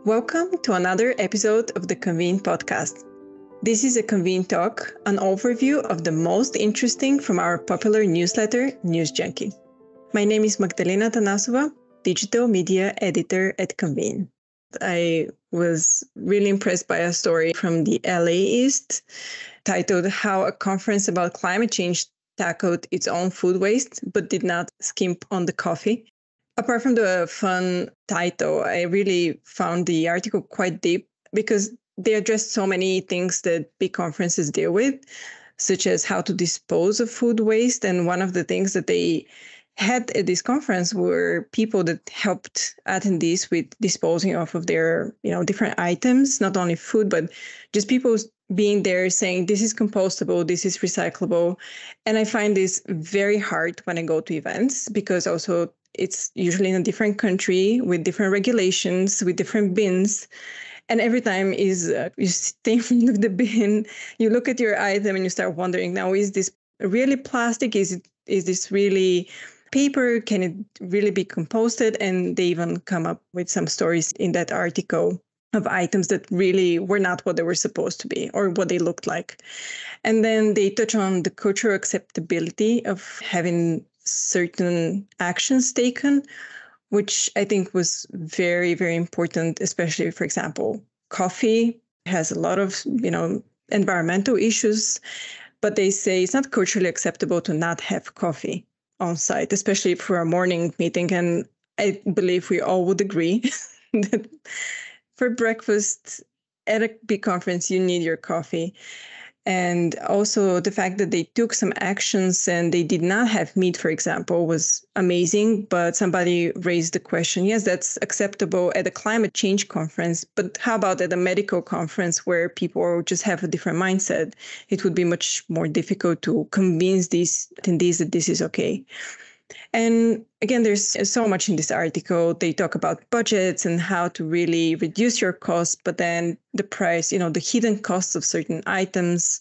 Welcome to another episode of the Convene podcast. This is a Convene Talk, an overview of the most interesting from our popular newsletter, News Junkie. My name is Magdalena Tanasova, digital media editor at Convene. I was really impressed by a story from the LA East titled How a Conference About Climate Change Tackled Its Own Food Waste, but did not skimp on the coffee. Apart from the fun title, I really found the article quite deep because they address so many things that big conferences deal with, such as how to dispose of food waste. And one of the things that they had at this conference were people that helped attendees with disposing of their, different items, not only food, but just people being there saying, this is compostable, this is recyclable. And I find this very hard when I go to events because also it's usually in a different country with different regulations, with different bins. And every time you stay in front of the bin, you look at your item and you start wondering, now, is this really plastic? Is this really paper? Can it really be composted? And they even come up with some stories in that article of items that really were not what they were supposed to be or what they looked like. And then they touch on the cultural acceptability of having certain actions taken, which I think was very, very important, especially, for example, coffee has a lot of, environmental issues, but they say it's not culturally acceptable to not have coffee on site, especially for a morning meeting. And I believe we all would agree that for breakfast at a big conference, you need your coffee. And also the fact that they took some actions and they did not have meat, for example, was amazing. But somebody raised the question, yes, that's acceptable at a climate change conference. But how about at a medical conference where people just have a different mindset? It would be much more difficult to convince these attendees that this is okay. And again, there's so much in this article. They talk about budgets and how to really reduce your costs, but then the price, the hidden costs of certain items.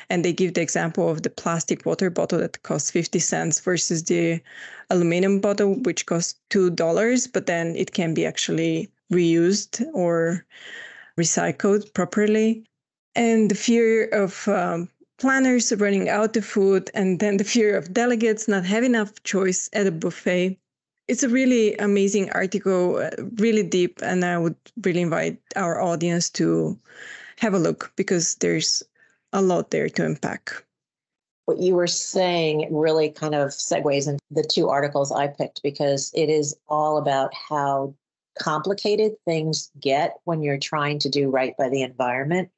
And they give the example of the plastic water bottle that costs 50 cents versus the aluminum bottle, which costs $2, but then it can be actually reused or recycled properly. And the fear of planners running out of food, and then the fear of delegates not having enough choice at a buffet. It's a really amazing article, really deep, and I would really invite our audience to have a look because there's a lot there to unpack. What you were saying really kind of segues into the two articles I picked because it is all about how complicated things get when you're trying to do right by the environment.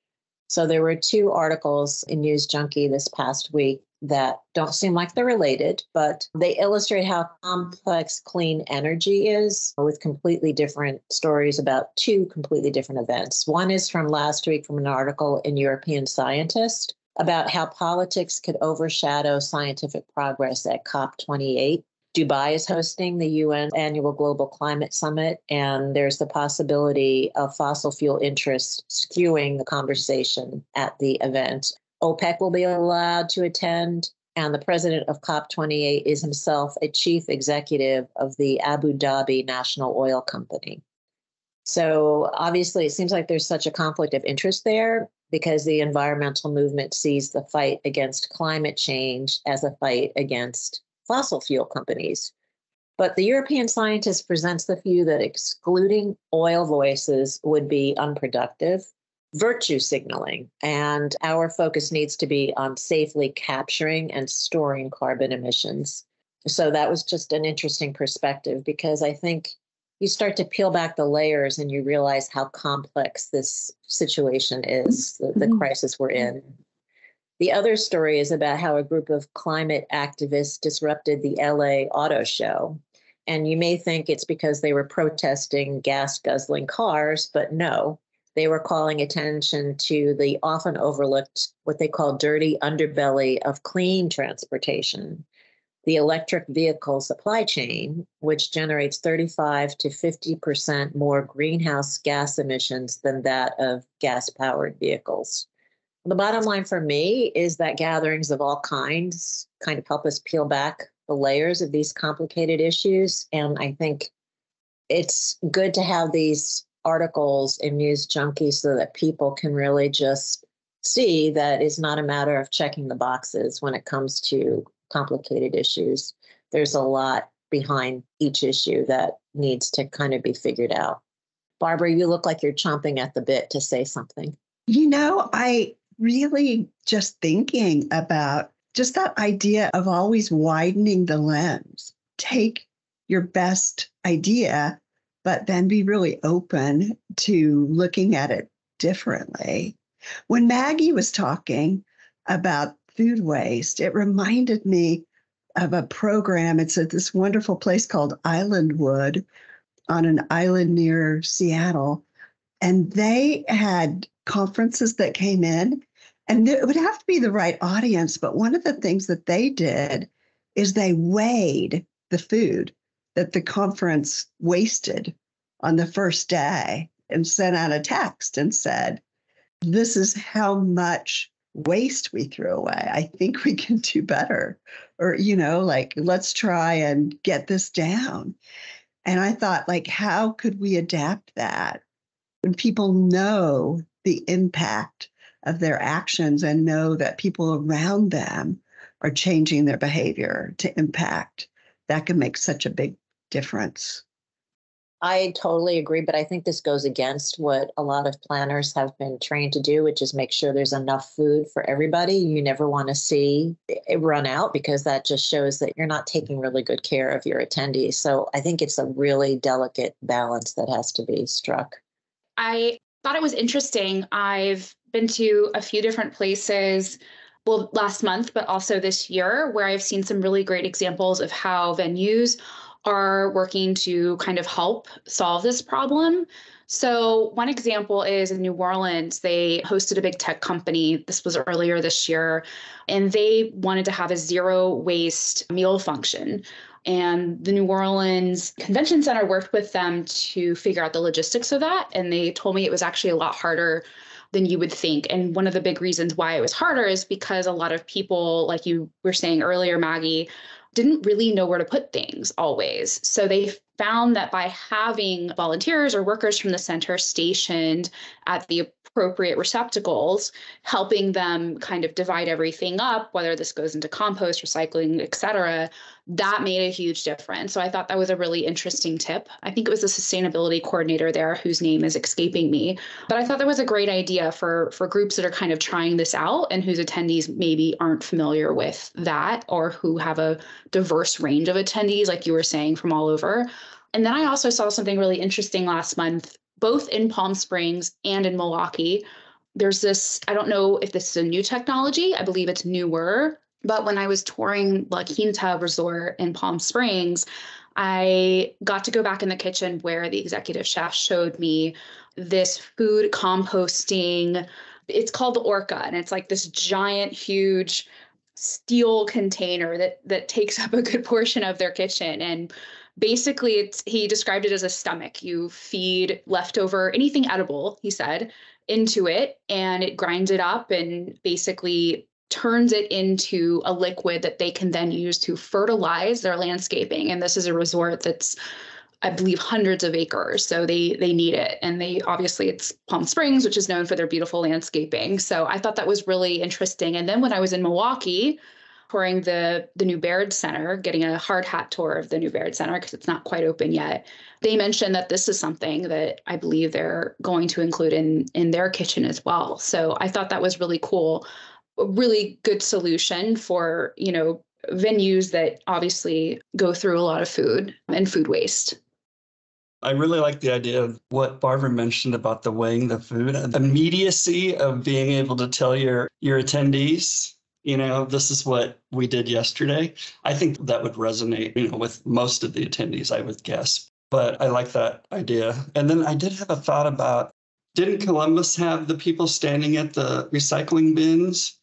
So there were two articles in News Junkie this past week that don't seem like they're related, but they illustrate how complex clean energy is with completely different stories about two completely different events. One is from last week from an article in European Scientist about how politics could overshadow scientific progress at COP28. Dubai is hosting the UN Annual Global Climate Summit, and there's the possibility of fossil fuel interests skewing the conversation at the event. OPEC will be allowed to attend, and the president of COP28 is himself a chief executive of the Abu Dhabi National Oil Company. So obviously, it seems like there's such a conflict of interest there because the environmental movement sees the fight against climate change as a fight against fossil fuel companies. But the European Scientist presents the view that excluding oil voices would be unproductive, virtue signaling, and our focus needs to be on safely capturing and storing carbon emissions. So that was just an interesting perspective because I think you start to peel back the layers and you realize how complex this situation is, the crisis we're in. The other story is about how a group of climate activists disrupted the LA Auto Show. And you may think it's because they were protesting gas-guzzling cars, but no, they were calling attention to the often overlooked, what they call dirty underbelly of clean transportation, the electric vehicle supply chain, which generates 35 to 50% more greenhouse gas emissions than that of gas-powered vehicles. The bottom line for me is that gatherings of all kinds kind of help us peel back the layers of these complicated issues. And I think it's good to have these articles in News Junkie so that people can really just see that it's not a matter of checking the boxes when it comes to complicated issues. There's a lot behind each issue that needs to kind of be figured out. Barbara, you look like you're chomping at the bit to say something. I really just thinking about just that idea of always widening the lens. Take your best idea, but then be really open to looking at it differently. When Maggie was talking about food waste, it reminded me of a program. It's at this wonderful place called Islandwood on an island near Seattle. And they had conferences that came in, and it would have to be the right audience. But one of the things that they did is they weighed the food that the conference wasted on the first day and sent out a text and said, this is how much waste we threw away. I think we can do better. Or, let's try and get this down. And I thought, how could we adapt that when people know the impact of their actions and know that people around them are changing their behavior to impact? That can make such a big difference. I totally agree, but I think this goes against what a lot of planners have been trained to do, which is make sure there's enough food for everybody. You never want to see it run out because that just shows that you're not taking really good care of your attendees. So I think it's a really delicate balance that has to be struck. I thought it was interesting. I've been to a few different places, last month, but also this year, where I've seen some really great examples of how venues are working to kind of help solve this problem. So one example is in New Orleans, they hosted a big tech company. This was earlier this year, and they wanted to have a zero waste meal function. And the New Orleans Convention Center worked with them to figure out the logistics of that. And they told me it was actually a lot harder than you would think. And one of the big reasons why it was harder is because a lot of people, like you were saying earlier, Maggie, didn't really know where to put things always. So they found that by having volunteers or workers from the center stationed at the appropriate receptacles, helping them kind of divide everything up, whether this goes into compost, recycling, et cetera, that made a huge difference. So I thought that was a really interesting tip. I think it was the sustainability coordinator there whose name is escaping me. But I thought that was a great idea for groups that are kind of trying this out and whose attendees maybe aren't familiar with that, or who have a diverse range of attendees, like you were saying, from all over. And then I also saw something really interesting last month, both in Palm Springs and in Milwaukee. There's this, I don't know if this is a new technology, I believe it's newer, but when I was touring La Quinta Resort in Palm Springs, I got to go back in the kitchen where the executive chef showed me this food composting. It's called the Orca, and it's like this giant, huge steel container that takes up a good portion of their kitchen. And basically, he described it as a stomach. You feed leftover, anything edible, he said, into it, and it grinds it up and basically turns it into a liquid that they can then use to fertilize their landscaping. And this is a resort that's, I believe, hundreds of acres. So they need it. And it's Palm Springs, which is known for their beautiful landscaping. So I thought that was really interesting. And then when I was in Milwaukee, touring the new Baird Center, getting a hard hat tour of the new Baird Center because it's not quite open yet, they mentioned that this is something that I believe they're going to include in their kitchen as well. So I thought that was really cool, a really good solution for, venues that obviously go through a lot of food and food waste. I really like the idea of what Barbara mentioned about the weighing the food, the immediacy of being able to tell your attendees, this is what we did yesterday. I think that would resonate, with most of the attendees, I would guess. But I like that idea. And then I did have a thought about, didn't Columbus have the people standing at the recycling bins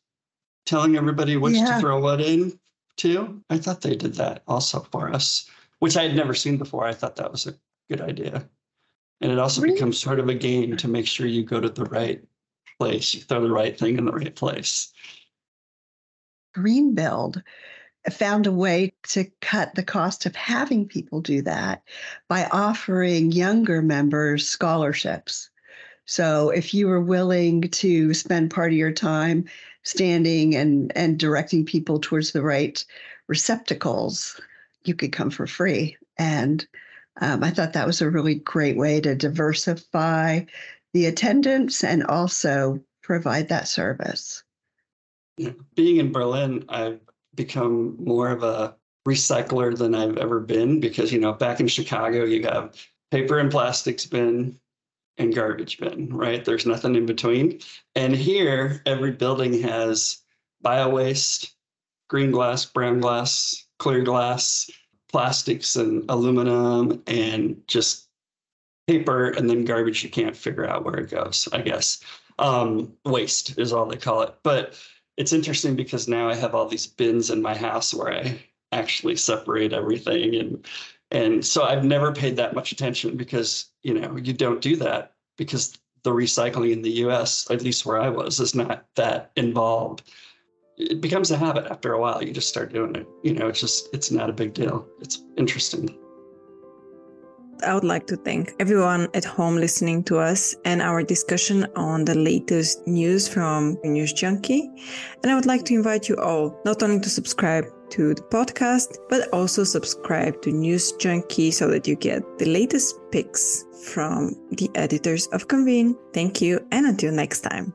telling everybody which to throw what in too? I thought they did that also for us, which I had never seen before. I thought that was a good idea. And it also becomes sort of a game to make sure you go to the right place, you throw the right thing in the right place. Greenbuild found a way to cut the cost of having people do that by offering younger members scholarships. So if you were willing to spend part of your time standing and directing people towards the right receptacles, you could come for free. And I thought that was a really great way to diversify the attendance and also provide that service. Being in Berlin, I've become more of a recycler than I've ever been because, back in Chicago, you have paper and plastics bin and garbage bin, right? There's nothing in between. And here, every building has bio waste, green glass, brown glass, clear glass, plastics and aluminum, and just paper, and then garbage you can't figure out where it goes, I guess. Waste is all they call it. But it's interesting because now I have all these bins in my house where I actually separate everything. And so I've never paid that much attention because, you don't do that because the recycling in the US, at least where I was, is not that involved. It becomes a habit after a while. You just start doing it. It's not a big deal. It's interesting. I would like to thank everyone at home listening to us and our discussion on the latest news from News Junkie. And I would like to invite you all not only to subscribe to the podcast, but also subscribe to News Junkie so that you get the latest picks from the editors of Convene. Thank you, and until next time.